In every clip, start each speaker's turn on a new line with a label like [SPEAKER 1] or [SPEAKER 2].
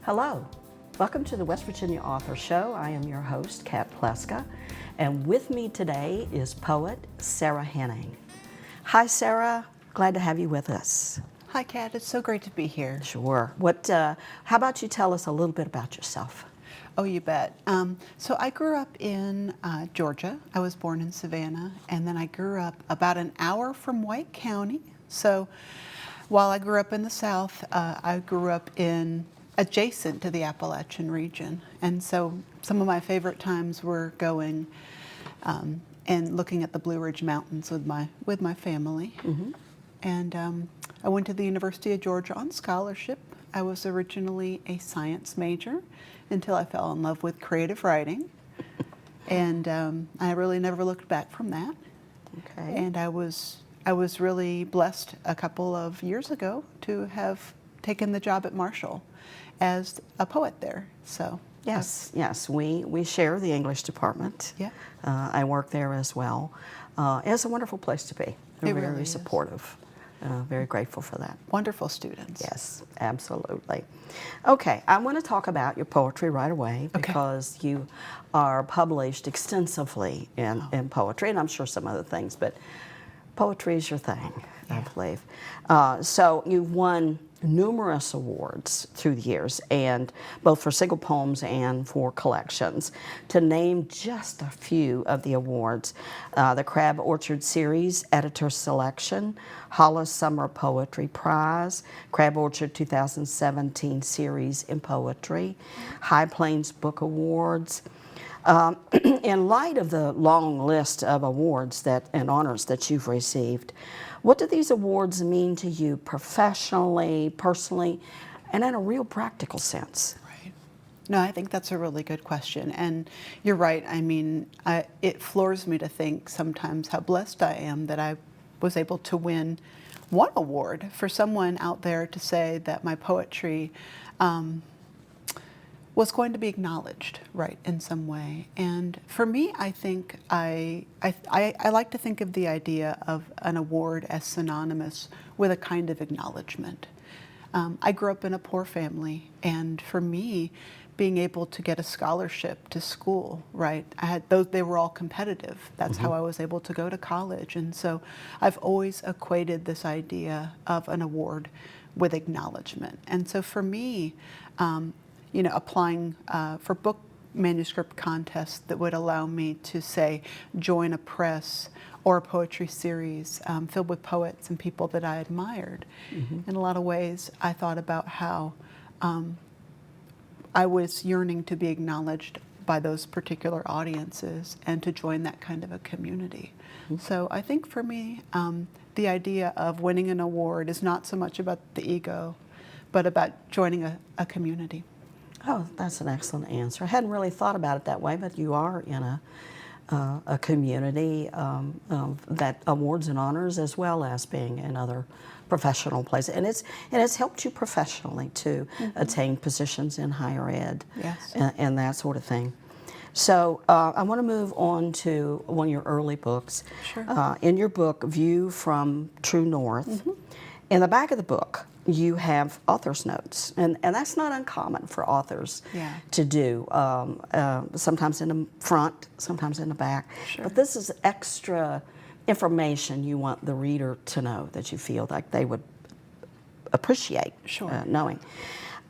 [SPEAKER 1] Hello, welcome to the West Virginia Author Show. I am your host, Kat Pleska, and with me today is poet Sara Henning. Hi, Sara. Glad to have you with us.
[SPEAKER 2] Hi, Kat. It's so great to be here.
[SPEAKER 1] Sure. How about you tell us a little bit about yourself?
[SPEAKER 2] Oh, you bet. So I grew up in Georgia. I was born in Savannah, and then I grew up about an hour from White County. So while I grew up in the South, I grew up adjacent to the Appalachian region. And so some of my favorite times were going and looking at the Blue Ridge Mountains with my family. Mm-hmm. And I went to the University of Georgia on scholarship. I was originally a science major until I fell in love with creative writing. And I really never looked back from that.
[SPEAKER 1] Okay.
[SPEAKER 2] And I was really blessed a couple of years ago to have taken the job at Marshall as a poet there. So
[SPEAKER 1] yes, we share the English department.
[SPEAKER 2] Yeah.
[SPEAKER 1] I work there as well. It's a wonderful place to be. They're
[SPEAKER 2] It
[SPEAKER 1] very
[SPEAKER 2] really is.
[SPEAKER 1] Supportive. Very grateful for that.
[SPEAKER 2] Wonderful students.
[SPEAKER 1] Yes, absolutely. Okay, I want to talk about your poetry right away because you are published extensively in poetry, and I'm sure some other things, but poetry is your thing, I believe. So you've won numerous awards through the years, and both for single poems and for collections. To name just a few of the awards, the Crab Orchard Series Editor Selection, Hollis Summer Poetry Prize, Crab Orchard 2017 Series in Poetry, High Plains Book Awards. In light of the long list of awards and honors that you've received, what do these awards mean to you professionally, personally, and in a real practical sense?
[SPEAKER 2] Right. No, I think that's a really good question. And you're right. I mean, it floors me to think sometimes how blessed I am that I was able to win one award. For someone out there to say that my poetry was going to be acknowledged, right, in some way. And for me, I think I like to think of the idea of an award as synonymous with a kind of acknowledgement. I grew up in a poor family, and for me, being able to get a scholarship to school, right, they were all competitive. That's how I was able to go to college. And so I've always equated this idea of an award with acknowledgement. And so for me, applying for book manuscript contests that would allow me to, say, join a press or a poetry series filled with poets and people that I admired. Mm-hmm. In a lot of ways, I thought about how I was yearning to be acknowledged by those particular audiences and to join that kind of a community. Mm-hmm. So I think for me, the idea of winning an award is not so much about the ego, but about joining a community.
[SPEAKER 1] Oh, that's an excellent answer. I hadn't really thought about it that way, but you are in a community that awards and honors as well as being in other professional places. And it's helped you professionally to attain positions in higher ed and that sort of thing. So I want to move on to one of your early books.
[SPEAKER 2] Sure.
[SPEAKER 1] In your book, View from True North, in the back of the book, you have author's notes, and that's not uncommon for authors to do, sometimes in the front, sometimes in the back.
[SPEAKER 2] Sure.
[SPEAKER 1] But this is extra information you want the reader to know that you feel like they would appreciate knowing.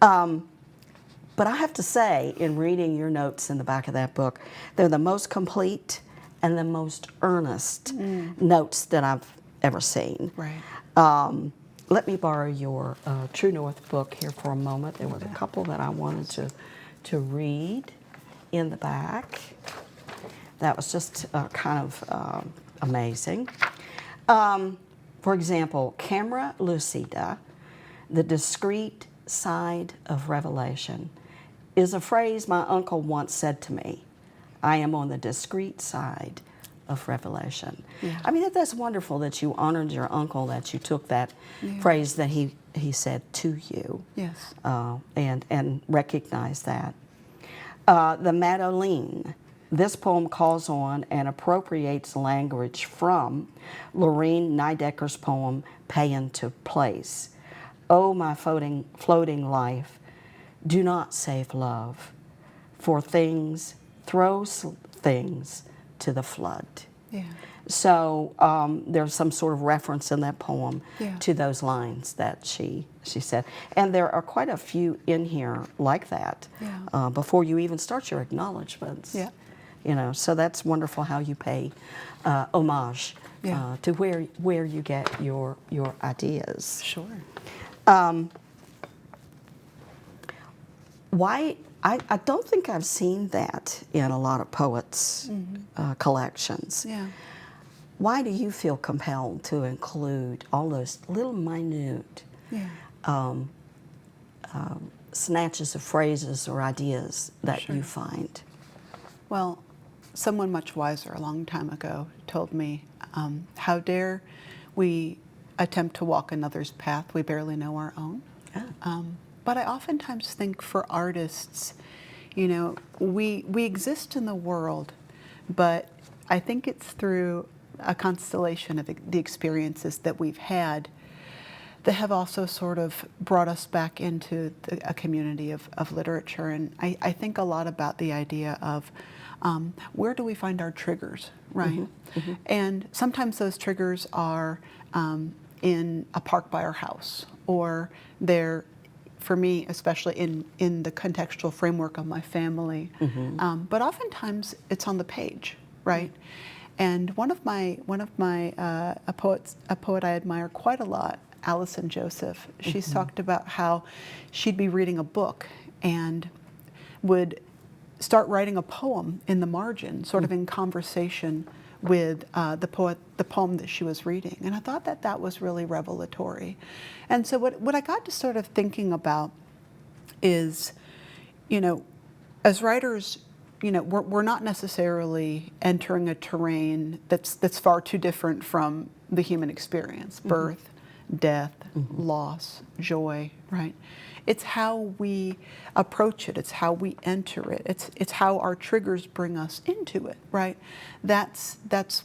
[SPEAKER 1] But I have to say, in reading your notes in the back of that book, they're the most complete and the most earnest notes that I've ever seen.
[SPEAKER 2] Right.
[SPEAKER 1] Let me borrow your True North book here for a moment. There was a couple that I wanted to read in the back. That was just kind of amazing. For example, Camera Lucida, the discreet side of revelation, is a phrase my uncle once said to me. I am on the discreet side of revelation.
[SPEAKER 2] Yeah.
[SPEAKER 1] I mean, that's wonderful that you honored your uncle, that you took that phrase that he said to you.
[SPEAKER 2] Yes.
[SPEAKER 1] And recognized that. The Madeleine, This poem calls on and appropriates language from Lorene Nidecker's poem, Pay Into Place. Oh, my floating life, do not save love, for things throws things to the flood.
[SPEAKER 2] Yeah.
[SPEAKER 1] So there's some sort of reference in that poem
[SPEAKER 2] Yeah.
[SPEAKER 1] to those lines that she said. And there are quite a few in here like that
[SPEAKER 2] Yeah.
[SPEAKER 1] before you even start your acknowledgments.
[SPEAKER 2] Yeah.
[SPEAKER 1] You know, so that's wonderful how you pay homage
[SPEAKER 2] Yeah.
[SPEAKER 1] to where you get your ideas.
[SPEAKER 2] Sure.
[SPEAKER 1] Why? I don't think I've seen that in a lot of poets' collections.
[SPEAKER 2] Yeah.
[SPEAKER 1] Why do you feel compelled to include all those little minute
[SPEAKER 2] Yeah.
[SPEAKER 1] snatches of phrases or ideas that
[SPEAKER 2] Sure.
[SPEAKER 1] you find?
[SPEAKER 2] Well, someone much wiser a long time ago told me, how dare we attempt to walk another's path, we barely know our own.
[SPEAKER 1] Yeah.
[SPEAKER 2] But I oftentimes think for artists, you know, we exist in the world, but I think it's through a constellation of the experiences that we've had that have also sort of brought us back into a community of literature. And I think a lot about the idea of where do we find our triggers, right? And sometimes those triggers are in a park by our house, or they're, for me, especially in the contextual framework of my family. But oftentimes it's on the page, right? And one of my a poet I admire quite a lot, Alison Joseph, she's talked about how she'd be reading a book and would start writing a poem in the margin, sort of in conversation with the poem that she was reading. And I thought that that was really revelatory. And so what I got to sort of thinking about is, you know, as writers, you know, we're not necessarily entering a terrain that's far too different from the human experience: birth, death, loss, joy, right? It's how we approach it. It's how we enter it. It's how our triggers bring us into it, right? That's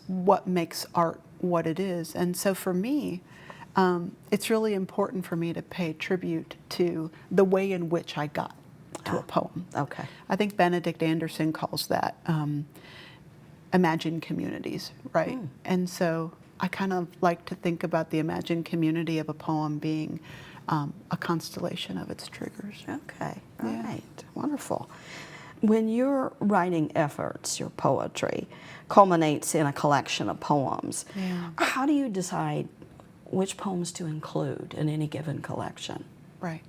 [SPEAKER 2] what makes art what it is. And so for me, it's really important for me to pay tribute to the way in which I got to a poem.
[SPEAKER 1] Okay.
[SPEAKER 2] I think Benedict Anderson calls that imagined communities, right? And so I kind of like to think about the imagined community of a poem being a constellation of its triggers.
[SPEAKER 1] Okay. All
[SPEAKER 2] Yeah.
[SPEAKER 1] right. Wonderful. When your writing efforts, your poetry, culminates in a collection of poems,
[SPEAKER 2] Yeah.
[SPEAKER 1] how do you decide which poems to include in any given collection?
[SPEAKER 2] Right.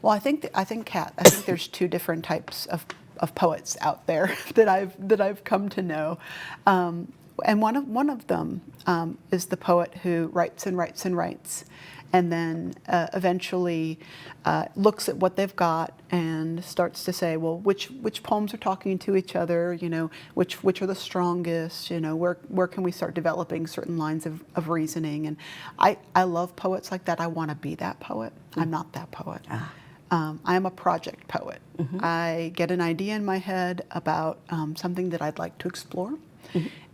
[SPEAKER 2] Well, I think Kat, I think there's two different types of poets out there that I've come to know, and one of them is the poet who writes and writes and writes, and then eventually looks at what they've got and starts to say, well, which poems are talking to each other? You know, which are the strongest? You know, where can we start developing certain lines of reasoning? And I love poets like that. I want to be that poet. I'm not that poet. I am a project poet. I get an idea in my head about something that I'd like to explore.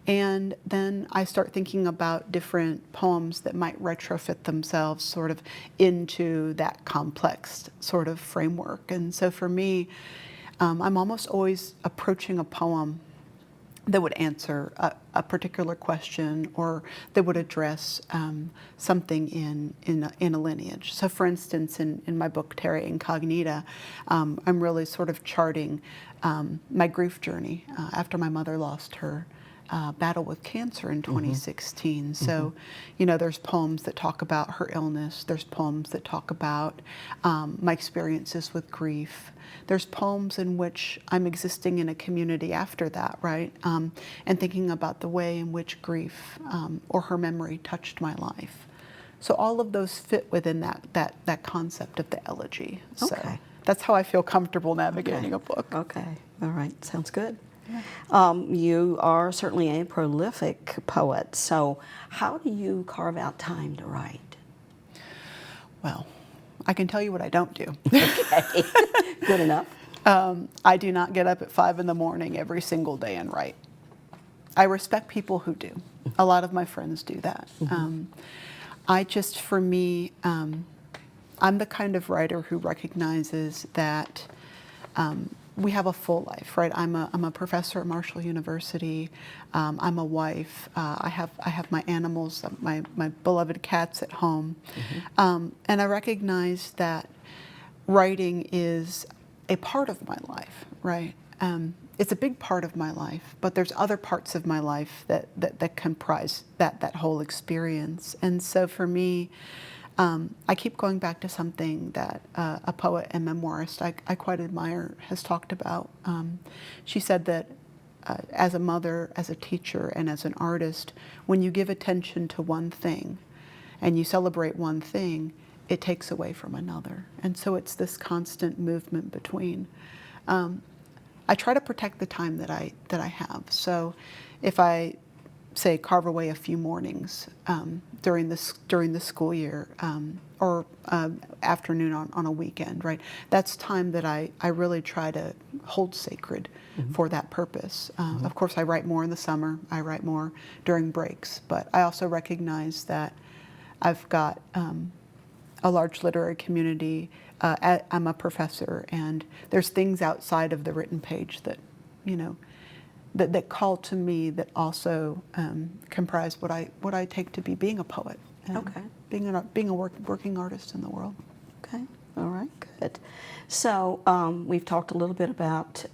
[SPEAKER 2] And then I start thinking about different poems that might retrofit themselves sort of into that complex sort of framework. And so for me, I'm almost always approaching a poem that would answer a particular question, or that would address something in a lineage. So for instance, in my book, Terra Incognita, I'm really sort of charting my grief journey after my mother lost her battle with cancer in 2016. So, you know, there's poems that talk about her illness. There's poems that talk about my experiences with grief. There's poems in which I'm existing in a community after that, right? And thinking about the way in which grief or her memory touched my life. So all of those fit within that concept of the elegy. So
[SPEAKER 1] Okay.
[SPEAKER 2] that's how I feel comfortable navigating a book.
[SPEAKER 1] Okay. All right. Sounds good. You are certainly a prolific poet. So how do you carve out time to write?
[SPEAKER 2] Well, I can tell you what I don't do.
[SPEAKER 1] Okay. Good enough.
[SPEAKER 2] I do not get up at 5 in the morning every single day and write. I respect people who do. A lot of my friends do that. I just, for me, I'm the kind of writer who recognizes that we have a full life, right? I'm a professor at Marshall University. I'm a wife. I have my animals, my beloved cats at home, and I recognize that writing is a part of my life, right? It's a big part of my life, but there's other parts of my life that comprise that whole experience. And so for me, I keep going back to something that a poet and memoirist I quite admire has talked about. She said that as a mother, as a teacher, and as an artist, when you give attention to one thing and you celebrate one thing, it takes away from another. And so it's this constant movement between. I try to protect the time that I have. So if I say carve away a few mornings during the school year or afternoon on a weekend, right? That's time that I really try to hold sacred for that purpose. Of course, I write more in the summer. I write more during breaks, but I also recognize that I've got a large literary community. I'm a professor, and there's things outside of the written page that, that call to me that also comprise what I take to be being a poet. And
[SPEAKER 1] Okay.
[SPEAKER 2] Being a working artist in the world.
[SPEAKER 1] Okay. All right. Good. So we've talked a little bit about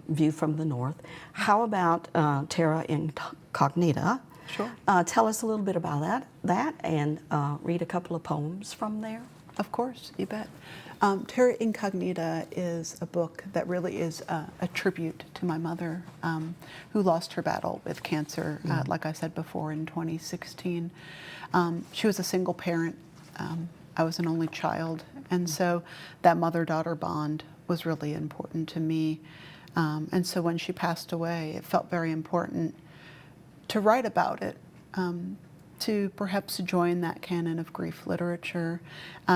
[SPEAKER 1] View from the North. How about Terra Incognita?
[SPEAKER 2] Sure.
[SPEAKER 1] Tell us a little bit about that and read a couple of poems from there.
[SPEAKER 2] Of course, you bet. Terra Incognita is a book that really is a tribute to my mother, who lost her battle with cancer, like I said before, in 2016. She was a single parent. I was an only child, and so that mother-daughter bond was really important to me. And so when she passed away, it felt very important to write about it, to perhaps join that canon of grief literature.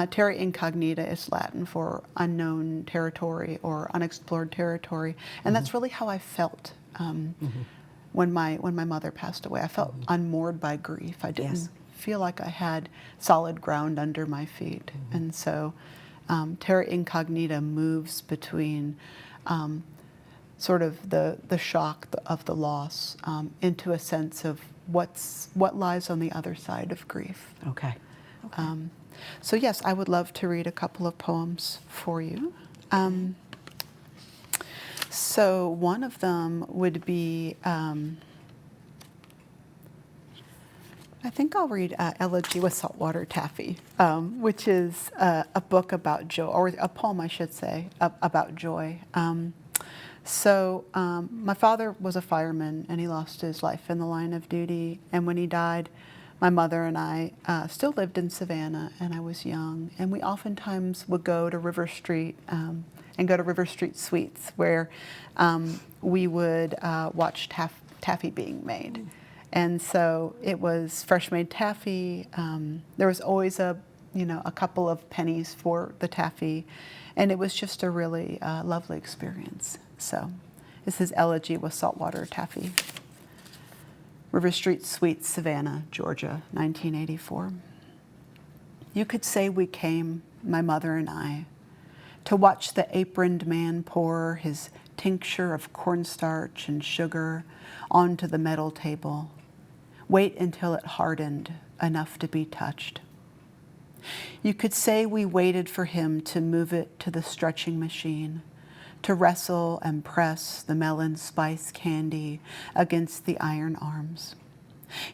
[SPEAKER 2] Terra Incognita is Latin for unknown territory or unexplored territory, and that's really how I felt when my mother passed away. I felt unmoored by grief. I didn't feel like I had solid ground under my feet, and so Terra Incognita moves between sort of the shock of the loss into a sense of what lies on the other side of grief.
[SPEAKER 1] Okay.
[SPEAKER 2] So yes, I would love to read a couple of poems for you. So one of them would be, I think I'll read Elegy with Saltwater Taffy, which is a book about joy, or a poem, I should say, about joy. So my father was a fireman, and he lost his life in the line of duty. And when he died, my mother and I still lived in Savannah, and I was young. And we oftentimes would go to River Street and go to River Street Suites, where we would watch taffy being made. And so it was fresh made taffy. There was always a couple of pennies for the taffy, and it was just a really lovely experience. So this is Elegy with Saltwater Taffy. River Street Suites, Savannah, Georgia, 1984. You could say we came, my mother and I, to watch the aproned man pour his tincture of cornstarch and sugar onto the metal table, wait until it hardened enough to be touched. You could say we waited for him to move it to the stretching machine, to wrestle and press the melon spice candy against the iron arms.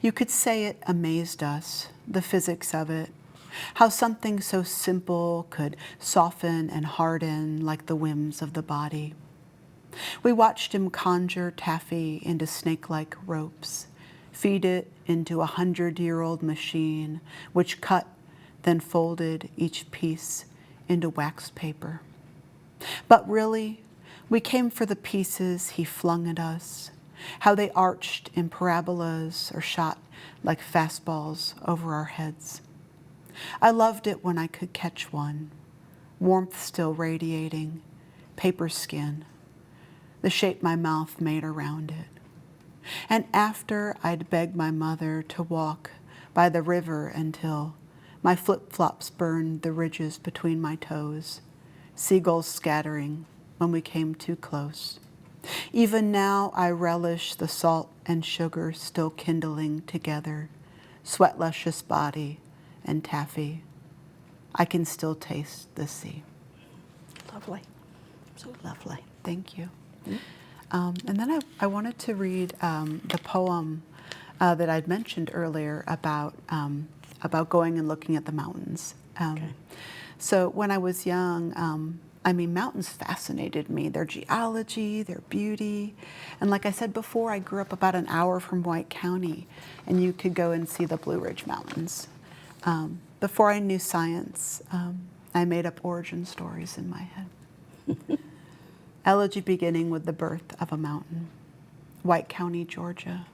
[SPEAKER 2] You could say it amazed us, the physics of it, how something so simple could soften and harden like the whims of the body. We watched him conjure taffy into snake-like ropes, feed it into a 100-year-old machine, which cut, then folded each piece into waxed paper. But really, we came for the pieces he flung at us, how they arched in parabolas or shot like fastballs over our heads. I loved it when I could catch one, warmth still radiating, paper skin, the shape my mouth made around it. And after I'd beg my mother to walk by the river until my flip-flops burned the ridges between my toes, seagulls scattering when we came too close. Even now I relish the salt and sugar still kindling together, sweat-luscious body and taffy. I can still taste the sea.
[SPEAKER 1] Lovely. So lovely.
[SPEAKER 2] Thank you. And then I wanted to read the poem that I'd mentioned earlier about going and looking at the mountains.
[SPEAKER 1] Okay.
[SPEAKER 2] So when I was young, mountains fascinated me, their geology, their beauty. And like I said before, I grew up about an hour from White County, and you could go and see the Blue Ridge Mountains. Before I knew science, I made up origin stories in my head. Elegy beginning with the birth of a mountain, White County, Georgia.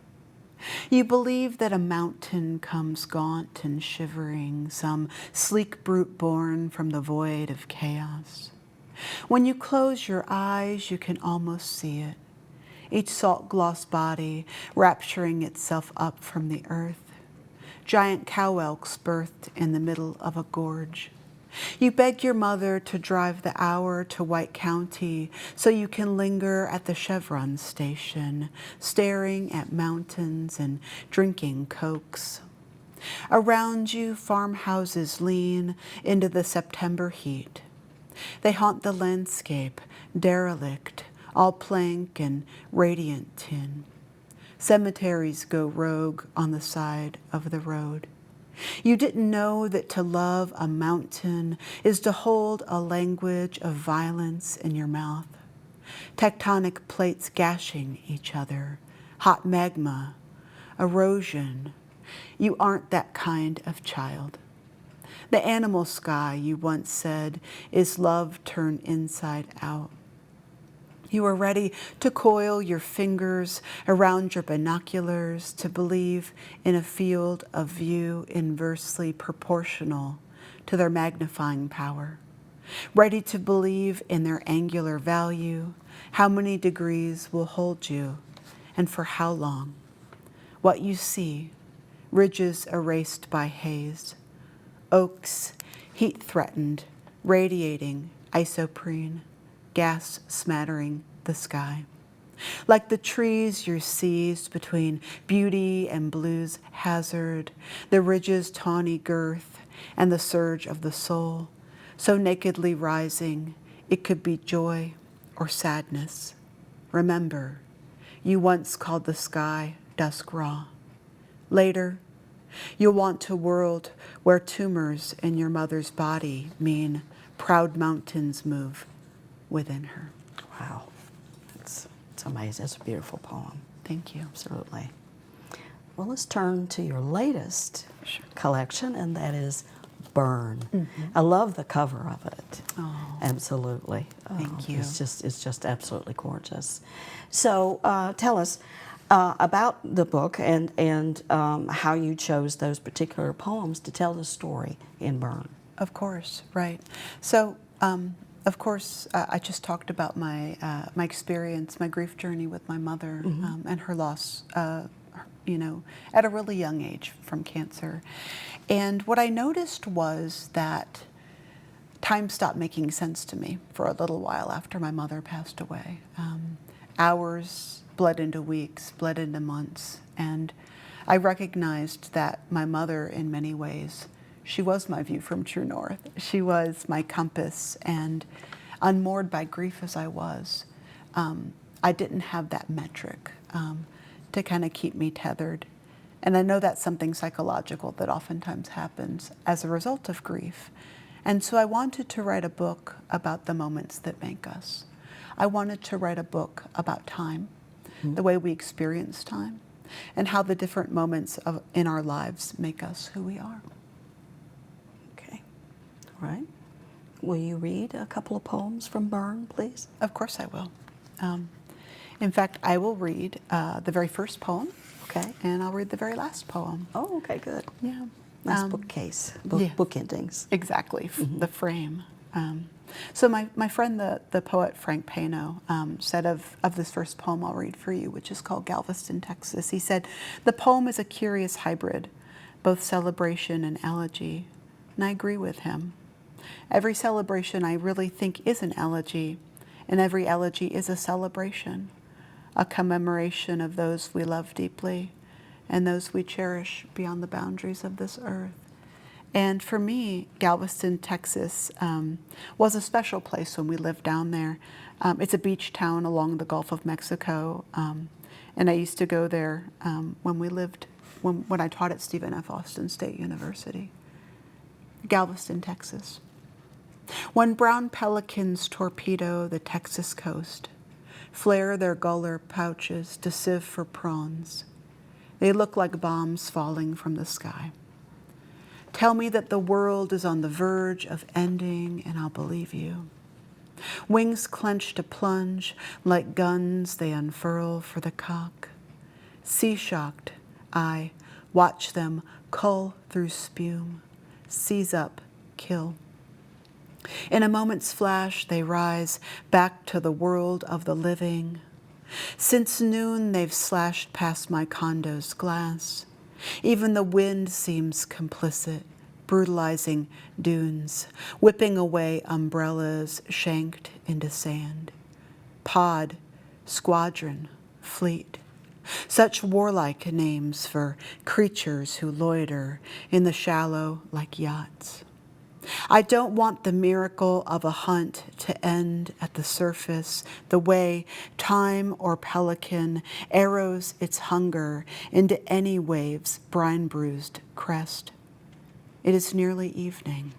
[SPEAKER 2] You believe that a mountain comes gaunt and shivering, some sleek brute born from the void of chaos. When you close your eyes, you can almost see it, each salt-gloss body rapturing itself up from the earth, giant cow elks birthed in the middle of a gorge. You beg your mother to drive the hour to White County so you can linger at the Chevron station, staring at mountains and drinking Cokes. Around you, farmhouses lean into the September heat. They haunt the landscape, derelict, all plank and radiant tin. Cemeteries go rogue on the side of the road. You didn't know that to love a mountain is to hold a language of violence in your mouth. Tectonic plates gashing each other, hot magma, erosion. You aren't that kind of child. The animal sky, you once said, is love turned inside out. You are ready to coil your fingers around your binoculars to believe in a field of view inversely proportional to their magnifying power. Ready to believe in their angular value, how many degrees will hold you, and for how long. What you see, ridges erased by haze, oaks, heat threatened, radiating isoprene, gas smattering the sky. Like the trees you're seized between beauty and blue's hazard, the ridge's tawny girth and the surge of the soul, so nakedly rising, it could be joy or sadness. Remember, you once called the sky dusk raw. Later, you'll want a world where tumors in your mother's body mean proud mountains move within her.
[SPEAKER 1] Wow. It's amazing. It's a beautiful poem.
[SPEAKER 2] Thank you.
[SPEAKER 1] Absolutely. Well, let's turn to your latest collection, and that is Burn. Mm-hmm. I love the cover of it.
[SPEAKER 2] Oh,
[SPEAKER 1] absolutely.
[SPEAKER 2] Thank you.
[SPEAKER 1] It's just absolutely gorgeous. So tell us about the book and how you chose those particular poems to tell the story in Burn.
[SPEAKER 2] Of course, right. So, of course, I just talked about my experience, my grief journey with my mother, mm-hmm. And her loss, at a really young age from cancer. And what I noticed was that time stopped making sense to me for a little while after my mother passed away. Hours bled into weeks, bled into months, and I recognized that my mother, in many ways, she was my view from true north. She was my compass, and unmoored by grief as I was, I didn't have that metric to kind of keep me tethered. And I know that's something psychological that oftentimes happens as a result of grief. And so I wanted to write a book about the moments that make us. I wanted to write a book about time, mm-hmm. the way we experience time, and how the different moments in our lives make us who we are.
[SPEAKER 1] Okay. All right. Will you read a couple of poems from Burn, please?
[SPEAKER 2] Of course I will. In fact, I will read the very first poem.
[SPEAKER 1] Okay.
[SPEAKER 2] And I'll read the very last poem.
[SPEAKER 1] Oh, okay, good.
[SPEAKER 2] Yeah.
[SPEAKER 1] Nice bookcase,
[SPEAKER 2] yeah.
[SPEAKER 1] book endings.
[SPEAKER 2] Exactly,
[SPEAKER 1] mm-hmm.
[SPEAKER 2] the frame. So my friend, the poet Frank Pano, said of this first poem I'll read for you, which is called Galveston, Texas, he said, "The poem is a curious hybrid, both celebration and elegy." And I agree with him. Every celebration I really think is an elegy, and every elegy is a celebration, a commemoration of those we love deeply and those we cherish beyond the boundaries of this earth. And for me, Galveston, Texas, was a special place when we lived down there. It's a beach town along the Gulf of Mexico, and I used to go there when I taught at Stephen F. Austin State University. Galveston, Texas. When brown pelicans torpedo the Texas coast, flare their guller pouches to sieve for prawns, they look like bombs falling from the sky. Tell me that the world is on the verge of ending, and I'll believe you. Wings clenched to plunge, like guns they unfurl for the cock. Sea-shocked, I watch them cull through spume, seize up, kill. In a moment's flash, they rise back to the world of the living. Since noon, they've slashed past my condo's glass. Even the wind seems complicit, brutalizing dunes, whipping away umbrellas shanked into sand. Pod, squadron, fleet. Such warlike names for creatures who loiter in the shallow like yachts. I don't want the miracle of a hunt to end at the surface, the way time or pelican arrows its hunger into any wave's brine-bruised crest. It is nearly evening.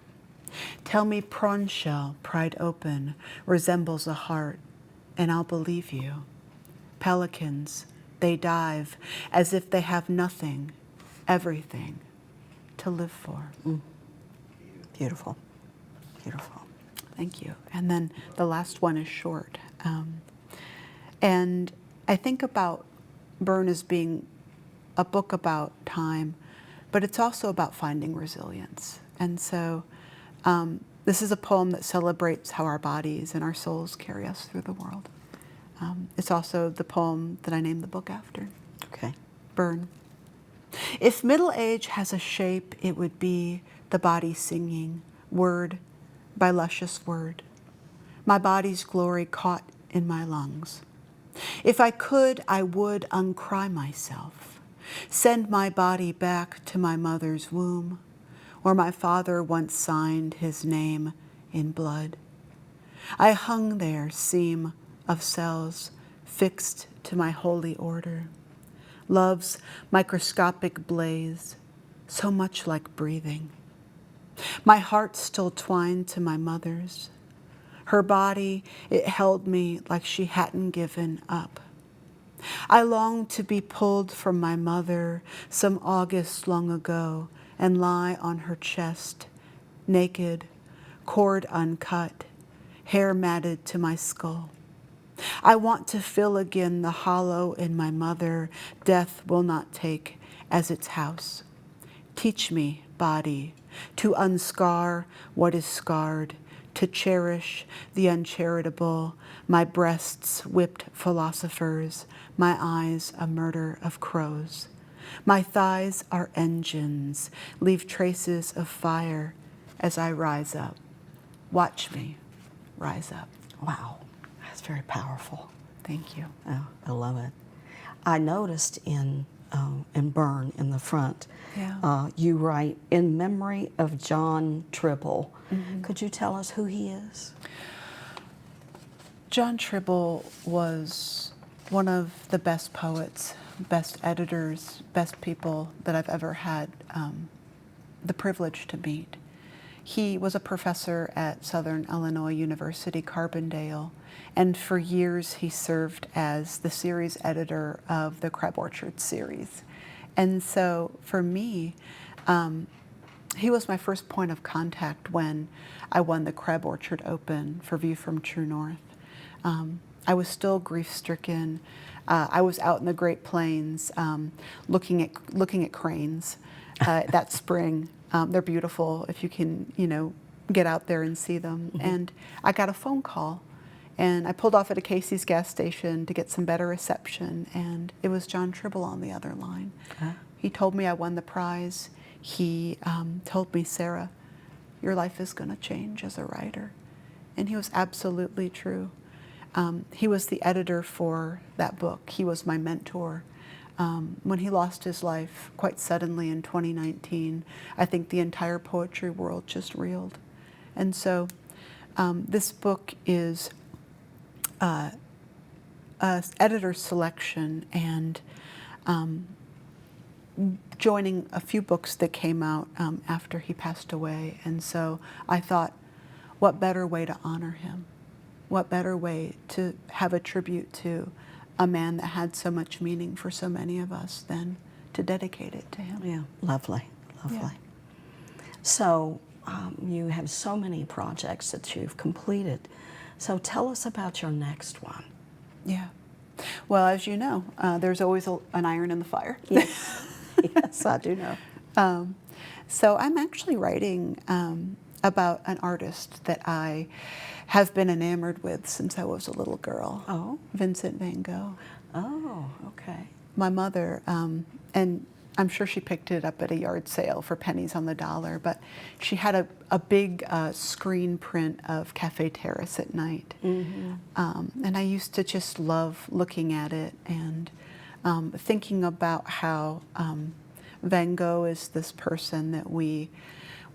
[SPEAKER 2] Tell me prawn shell pried open resembles a heart, and I'll believe you. Pelicans, they dive as if they have nothing, everything to live for.
[SPEAKER 1] Beautiful, beautiful.
[SPEAKER 2] Thank you. And then the last one is short. And I think about Burn as being a book about time, but it's also about finding resilience. And so this is a poem that celebrates how our bodies and our souls carry us through the world. It's also the poem that I named the book after.
[SPEAKER 1] Okay.
[SPEAKER 2] Burn. If middle age has a shape, it would be the body singing, word by luscious word, my body's glory caught in my lungs. If I could, I would uncry myself, send my body back to my mother's womb, where my father once signed his name in blood. I hung there, seam of cells fixed to my holy order, love's microscopic blaze, so much like breathing. My heart still twined to my mother's. Her body, it held me like she hadn't given up. I longed to be pulled from my mother some August long ago and lie on her chest, naked, cord uncut, hair matted to my skull. I want to fill again the hollow in my mother death will not take as its house. Teach me, body, to unscar what is scarred, to cherish the uncharitable, my breasts whipped philosophers, my eyes a murder of crows. My thighs are engines, leave traces of fire as I rise up. Watch me rise up.
[SPEAKER 1] Wow, that's very powerful.
[SPEAKER 2] Thank you.
[SPEAKER 1] Oh, I love it. I noticed in Burn in the front, you write, in memory of John Tribble. Could you tell us who he is?
[SPEAKER 2] John Tribble was one of the best poets, best editors, best people that I've ever had the privilege to meet. He was a professor at Southern Illinois University, Carbondale, and for years he served as the series editor of the Crab Orchard series. And so for me, he was my first point of contact when I won the Crab Orchard Open for View from True North. I was still grief-stricken. I was out in the Great Plains looking at cranes that spring. They're beautiful if you can, get out there and see them. And I got a phone call, and I pulled off at a Casey's gas station to get some better reception, and it was John Tribble on the other line. He told me I won the prize. He told me, Sara, your life is going to change as a writer. And he was absolutely true. He was the editor for that book. He was my mentor. When he lost his life quite suddenly in 2019, I think the entire poetry world just reeled. And so this book is editor's selection and joining a few books that came out after he passed away. And so I thought, what better way to honor him? What better way to have a tribute to a man that had so much meaning for so many of us than to dedicate it to him?
[SPEAKER 1] Yeah, lovely, lovely.
[SPEAKER 2] Yeah.
[SPEAKER 1] So you have so many projects that you've completed. So tell us about your next one.
[SPEAKER 2] Yeah. Well, as you know, there's always an iron in the fire.
[SPEAKER 1] Yes, yes, I do know.
[SPEAKER 2] So I'm actually writing about an artist that I have been enamored with since I was a little girl.
[SPEAKER 1] Oh.
[SPEAKER 2] Vincent van Gogh.
[SPEAKER 1] Oh, okay.
[SPEAKER 2] My mother, and I'm sure she picked it up at a yard sale for pennies on the dollar, but she had a big screen print of Cafe Terrace at night. And I used to just love looking at it and thinking about how Van Gogh is this person that we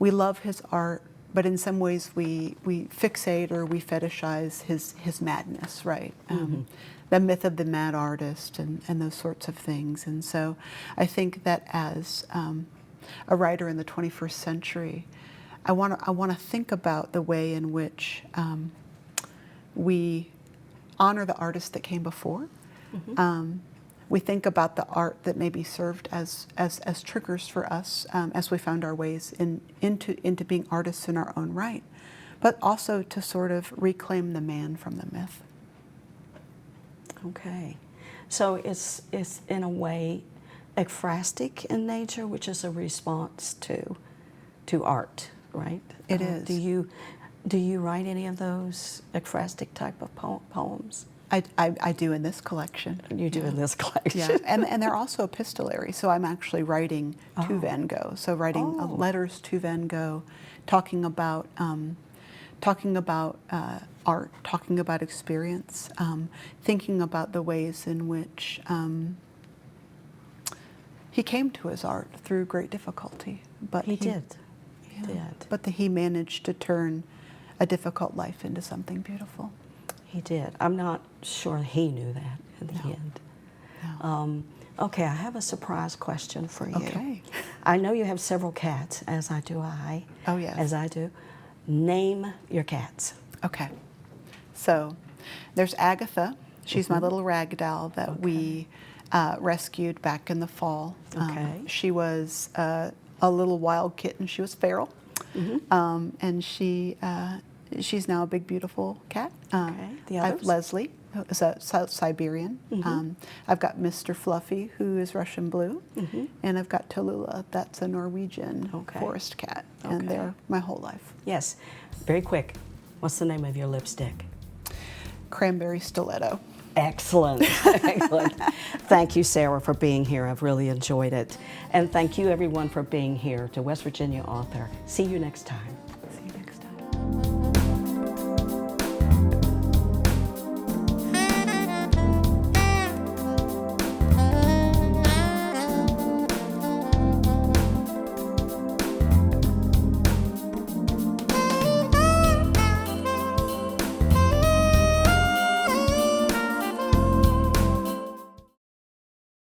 [SPEAKER 2] love his art, but in some ways we fixate or we fetishize his madness, right? The myth of the mad artist and those sorts of things. And so I think that as a writer in the 21st century, I want to think about the way in which we honor the artists that came before. We think about the art that maybe served as triggers for us as we found our ways into being artists in our own right, but also to sort of reclaim the man from the myth.
[SPEAKER 1] Okay. So it's in a way ekphrastic in nature, which is a response to art, right?
[SPEAKER 2] It is.
[SPEAKER 1] Do you write any of those ekphrastic type of poems?
[SPEAKER 2] I do in this collection.
[SPEAKER 1] You do in this collection.
[SPEAKER 2] Yeah, and they're also epistolary, so I'm actually writing to Van Gogh. So writing letters to Van Gogh, talking about art, talking about experience, thinking about the ways in which he came to his art through great difficulty. But
[SPEAKER 1] He did.
[SPEAKER 2] But he managed to turn a difficult life into something beautiful.
[SPEAKER 1] He did. I'm not sure he knew that in the end. No. Okay, I have a surprise question for you.
[SPEAKER 2] Okay.
[SPEAKER 1] I know you have several cats, as I do I.
[SPEAKER 2] Oh, yes.
[SPEAKER 1] As I do. Name your cats.
[SPEAKER 2] Okay. So there's Agatha. She's my little rag doll that we rescued back in the fall.
[SPEAKER 1] Okay.
[SPEAKER 2] She was a little wild kitten. She was feral. And she's now a big, beautiful cat.
[SPEAKER 1] Okay. The
[SPEAKER 2] I have
[SPEAKER 1] others?
[SPEAKER 2] Leslie, who's a South Siberian. I've got Mr. Fluffy, who is Russian blue. And I've got Tallulah, that's a Norwegian forest cat. And they're my whole life.
[SPEAKER 1] Yes. Very quick. What's the name of your lipstick?
[SPEAKER 2] Cranberry Stiletto.
[SPEAKER 1] Excellent. Excellent. Thank you, Sara, for being here. I've really enjoyed it. And thank you, everyone, for being here to West Virginia Author. See you next time.